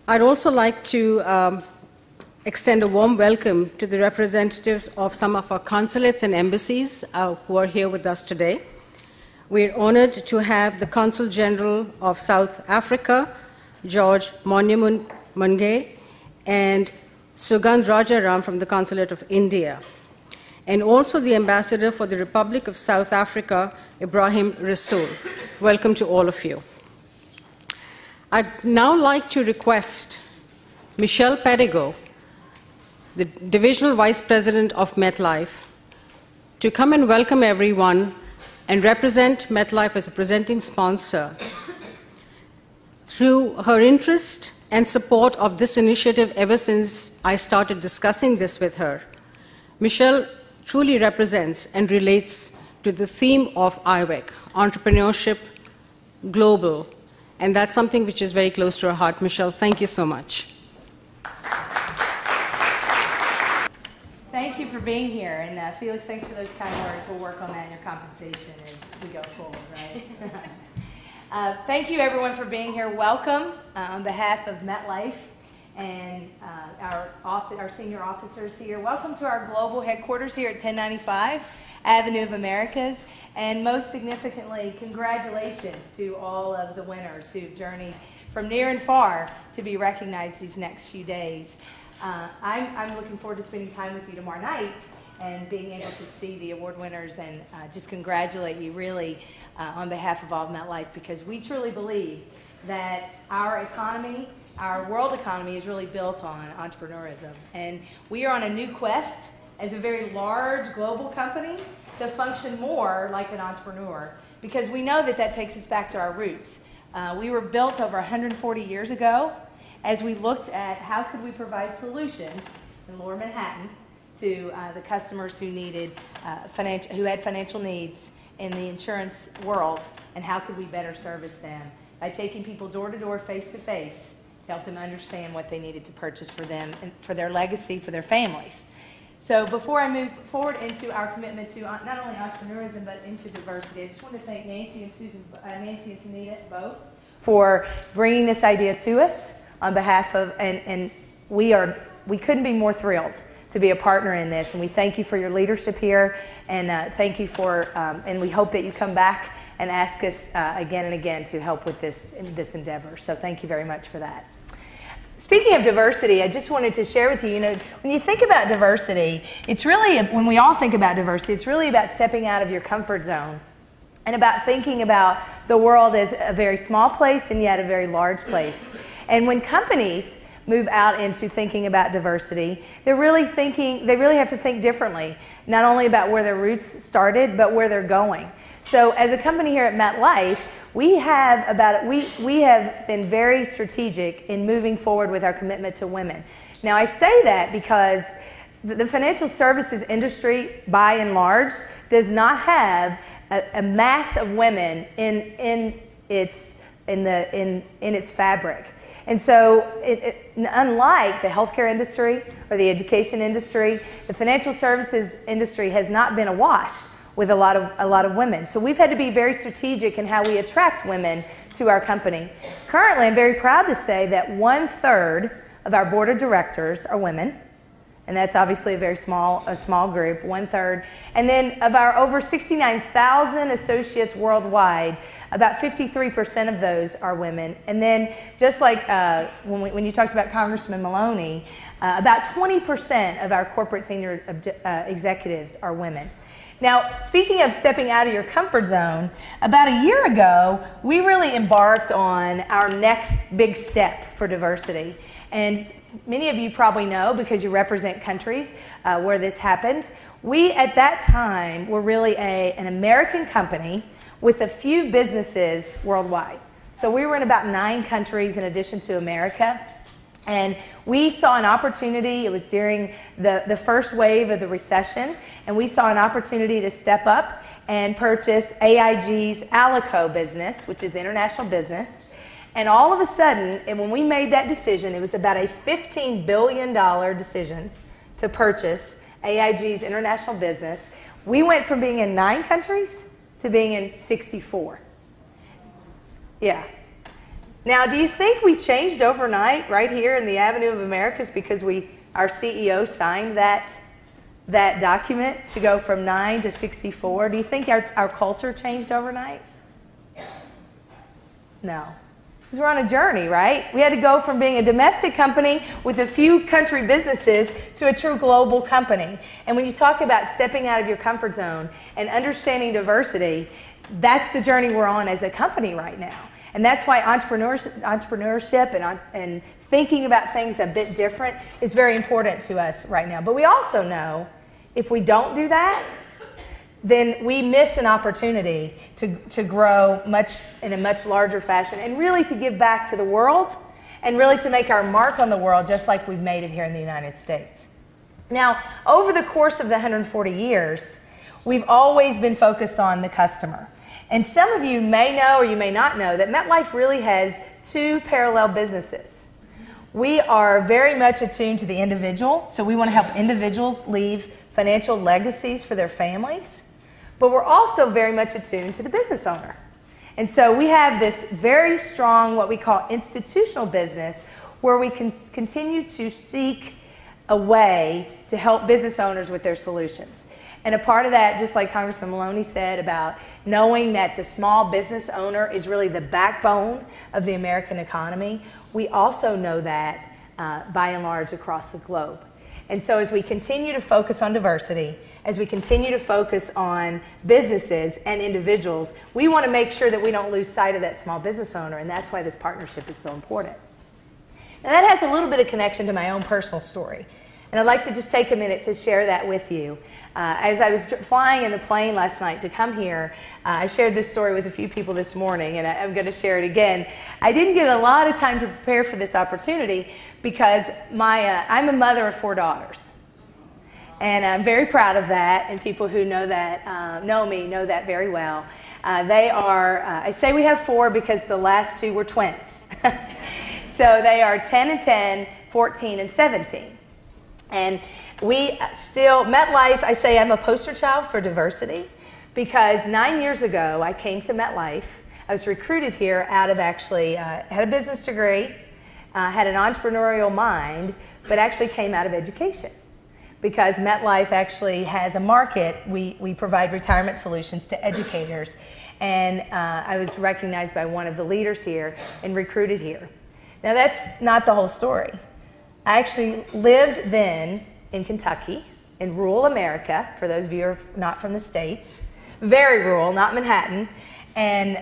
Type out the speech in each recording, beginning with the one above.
I'd also like to extend a warm welcome to the representatives of some of our consulates and embassies who are here with us today. We're honored to have the Consul General of South Africa, George Monye, and Sugandh Rajaram from the Consulate of India, and also the Ambassador for the Republic of South Africa, Ibrahim Rasool. Welcome to all of you. I'd now like to request Michelle Pedigo, the Divisional Vice President of MetLife, to come and welcome everyone and represent MetLife as a presenting sponsor. Through her interest and support of this initiative ever since I started discussing this with her, Michelle truly represents and relates to the theme of IWEC, Entrepreneurship Global, and that's something which is very close to her heart. Michelle, thank you so much. Thank you for being here, and Felix, thanks for those kind words. We'll work on that in your compensation as we go forward, right? Thank you, everyone, for being here. Welcome on behalf of MetLife and our senior officers here. Welcome to our global headquarters here at 1095 Avenue of Americas, and most significantly, congratulations to all of the winners who've journeyed from near and far to be recognized these next few days. I'm looking forward to spending time with you tomorrow night and being able to see the award winners and just congratulate you really on behalf of all of MetLife, because we truly believe that our economy, our world economy, is really built on entrepreneurism. And we are on a new quest as a very large global company to function more like an entrepreneur, because we know that that takes us back to our roots. We were built over 140 years ago as we looked at how could we provide solutions in Lower Manhattan to the customers who needed who had financial needs in the insurance world, and how could we better service them by taking people door to door, face to face, to help them understand what they needed to purchase for them and for their legacy, for their families. So before I move forward into our commitment to not only entrepreneurism but into diversity, I just want to thank Nancy and Susan, Nancy and Sunita both, for bringing this idea to us on behalf of, and we couldn't be more thrilled to be a partner in this, and we thank you for your leadership here, and thank you for, and we hope that you come back and ask us again and again to help with this endeavor. So thank you very much for that. Speaking of diversity, I just wanted to share with you, when you think about diversity, it's really, when we all think about diversity, it's really about stepping out of your comfort zone and about thinking about the world as a very small place and yet a very large place. And when companies move out into thinking about diversity, they really have to think differently, not only about where their roots started, but where they're going. So as a company here at MetLife, we have been very strategic in moving forward with our commitment to women. Now, I say that because the financial services industry, by and large, does not have a mass of women in its fabric. And so, unlike the healthcare industry or the education industry, the financial services industry has not been awash with a lot of women. So we've had to be very strategic in how we attract women to our company. Currently, I'm very proud to say that 1/3 of our board of directors are women, and that's obviously a small group, 1/3. And then of our over 69,000 associates worldwide, about 53% of those are women. And then just like when you talked about Congressman Maloney, about 20% of our corporate senior executives are women. Now, speaking of stepping out of your comfort zone, about a year ago, we really embarked on our next big step for diversity. And many of you probably know, because you represent countries where this happened, we at that time were really an American company with a few businesses worldwide. So we were in about 9 countries in addition to America. And we saw an opportunity. It was during the first wave of the recession, and we saw an opportunity to step up and purchase AIG's Alico business, which is the international business. And all of a sudden, and when we made that decision, it was about a $15 billion decision to purchase AIG's international business. We went from being in 9 countries to being in 64. Yeah. Now, do you think we changed overnight right here in the Avenue of Americas because our CEO signed that document to go from 9 to 64? Do you think our culture changed overnight? No. Because we're on a journey, right? We had to go from being a domestic company with a few country businesses to a true global company. And when you talk about stepping out of your comfort zone and understanding diversity, that's the journey we're on as a company right now. And that's why entrepreneurship and thinking about things a bit different is very important to us right now. But we also know if we don't do that, then we miss an opportunity to grow in a much larger fashion and really to give back to the world and really to make our mark on the world just like we've made it here in the United States. Now, over the course of the 140 years, we've always been focused on the customer. And some of you may know or you may not know that MetLife really has two parallel businesses. We are very much attuned to the individual, so we want to help individuals leave financial legacies for their families. But we're also very much attuned to the business owner. And so we have this very strong, what we call institutional business, where we can continue to seek a way to help business owners with their solutions. And a part of that, just like Congressman Maloney said about knowing that the small business owner is really the backbone of the American economy, we also know that by and large across the globe. And so as we continue to focus on diversity, as we continue to focus on businesses and individuals, we want to make sure that we don't lose sight of that small business owner, and that's why this partnership is so important. Now that has a little bit of connection to my own personal story, and I'd like to just take a minute to share that with you. As I was flying in the plane last night to come here, I shared this story with a few people this morning, and I'm going to share it again. I didn't get a lot of time to prepare for this opportunity because I'm a mother of 4 daughters. And I'm very proud of that, and people who know that, know me, know that very well. They are, I say we have 4 because the last 2 were twins. So they are 10 and 10, 14 and 17. And we still, MetLife, I say I'm a poster child for diversity because 9 years ago I came to MetLife. I was recruited here out of actually, had a business degree, had an entrepreneurial mind, but actually came out of education. Because MetLife actually has a market, we provide retirement solutions to educators. And I was recognized by one of the leaders here and recruited here. Now that's not the whole story. I actually lived then in Kentucky, in rural America, for those of you who are not from the States, very rural, not Manhattan, and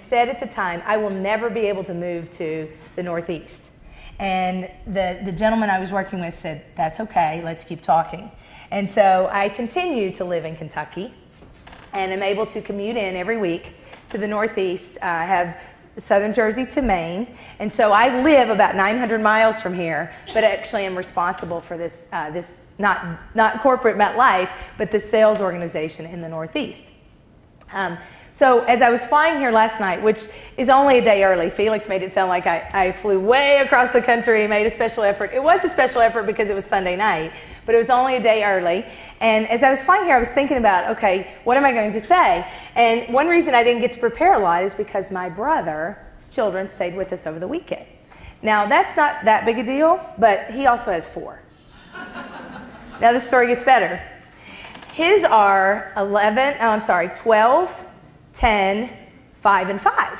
said at the time, I will never be able to move to the Northeast. And the gentleman I was working with said, that's okay, let's keep talking. And so I continue to live in Kentucky and am able to commute in every week to the Northeast. I have southern Jersey to Maine. And so I live about 900 miles from here, but actually am responsible for this, not corporate MetLife, but the sales organization in the Northeast. So as I was flying here last night, which is only a day early, Felix made it sound like I flew way across the country, made a special effort. It was a special effort because it was Sunday night, but it was only a day early. And as I was flying here, I was thinking about, okay, what am I going to say? And one reason I didn't get to prepare a lot is because my brother's children stayed with us over the weekend. Now, that's not that big a deal, but he also has 4. Now the story gets better. His are 12, 10, 5, and 5.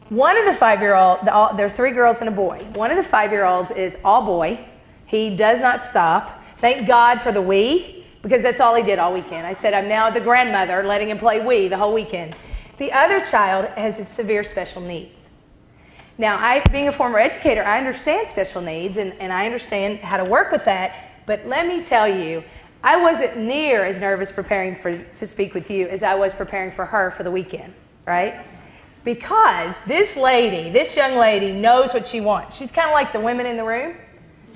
One of the 5-year-olds, there are 3 girls and a boy. One of the 5-year-olds is all boy. He does not stop. Thank God for the Wii, because that's all he did all weekend. I said, I'm now the grandmother letting him play Wii the whole weekend. The other child has severe special needs. Now, being a former educator, I understand special needs, and I understand how to work with that, but let me tell you, I wasn't near as nervous preparing to speak with you as I was preparing for her for the weekend, right? Because this young lady knows what she wants. She's kind of like the women in the room.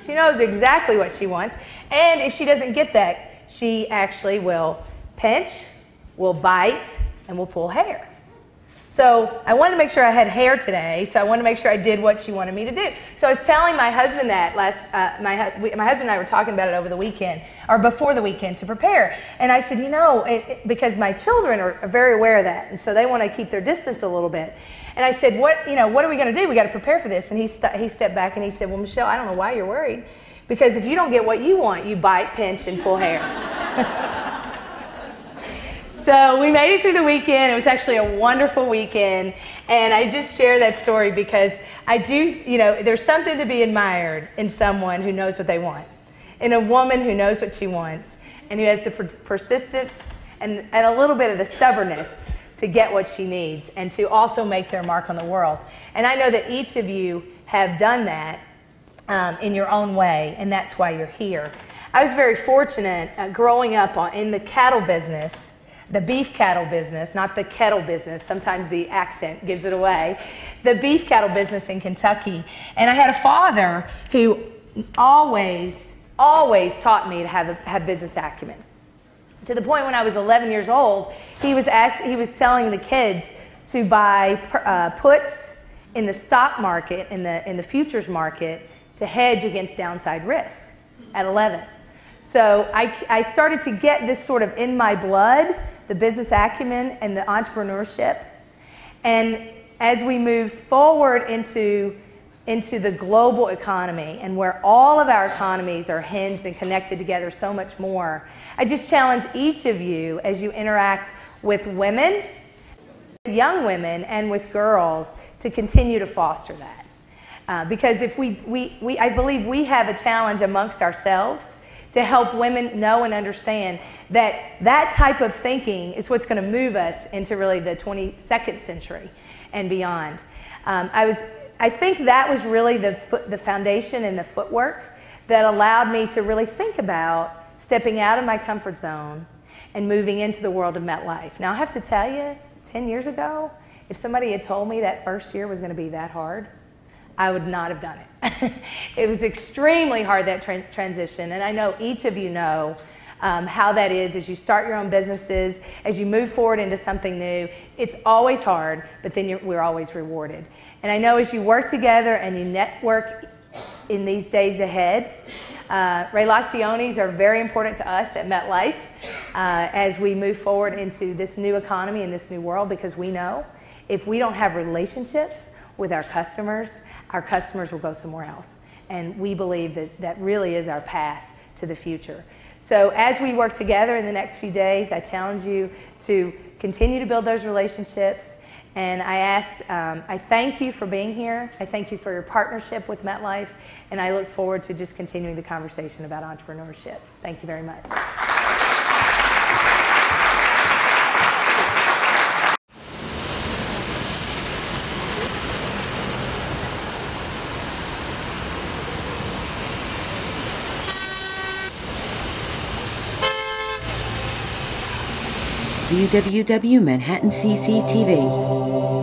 She knows exactly what she wants. And if she doesn't get that, she actually will pinch, will bite, and will pull hair. So I wanted to make sure I had hair today, so I wanted to make sure I did what she wanted me to do. So I was telling my husband that my husband and I were talking about it over the weekend, or before the weekend, to prepare. And I said, you know, because my children are very aware of that, and so they want to keep their distance a little bit. And I said, what are we going to do? We got to prepare for this. And he stepped back and he said, well, Michelle, I don't know why you're worried, because if you don't get what you want, you bite, pinch, and pull hair. So we made it through the weekend. It was actually a wonderful weekend. And I just share that story because I do, you know, there's something to be admired in someone who knows what they want, in a woman who knows what she wants, and who has the persistence and a little bit of the stubbornness to get what she needs and to also make their mark on the world. And I know that each of you have done that in your own way, and that's why you're here. I was very fortunate growing up in the cattle business. The beef cattle business, not the kettle business. Sometimes the accent gives it away. The beef cattle business in Kentucky. And I had a father who always taught me to have business acumen. To the point when I was 11 years old, he was telling the kids to buy puts in the stock market, in the futures market, to hedge against downside risk at 11. So I started to get this sort of in my blood, the business acumen and the entrepreneurship. And as we move forward into the global economy, and where all of our economies are hinged and connected together so much more, I just challenge each of you as you interact with women, young women, and with girls to continue to foster that. Because if I believe we have a challenge amongst ourselves to help women know and understand that that type of thinking is what's going to move us into really the 22nd century and beyond. I think that was really the foundation and the footwork that allowed me to really think about stepping out of my comfort zone and moving into the world of MetLife. Now, I have to tell you, 10 years ago, if somebody had told me that first year was going to be that hard, I would not have done it. It was extremely hard, that transition, and I know each of you know how that is as you start your own businesses, as you move forward into something new. It's always hard, but then we're always rewarded. And I know as you work together and you network in these days ahead, relaciones are very important to us at MetLife as we move forward into this new economy and this new world, because we know if we don't have relationships with our customers will go somewhere else. And we believe that that really is our path to the future. So as we work together in the next few days, I challenge you to continue to build those relationships. And I thank you for being here. I thank you for your partnership with MetLife. And I look forward to just continuing the conversation about entrepreneurship. Thank you very much. www.manhattancc.tv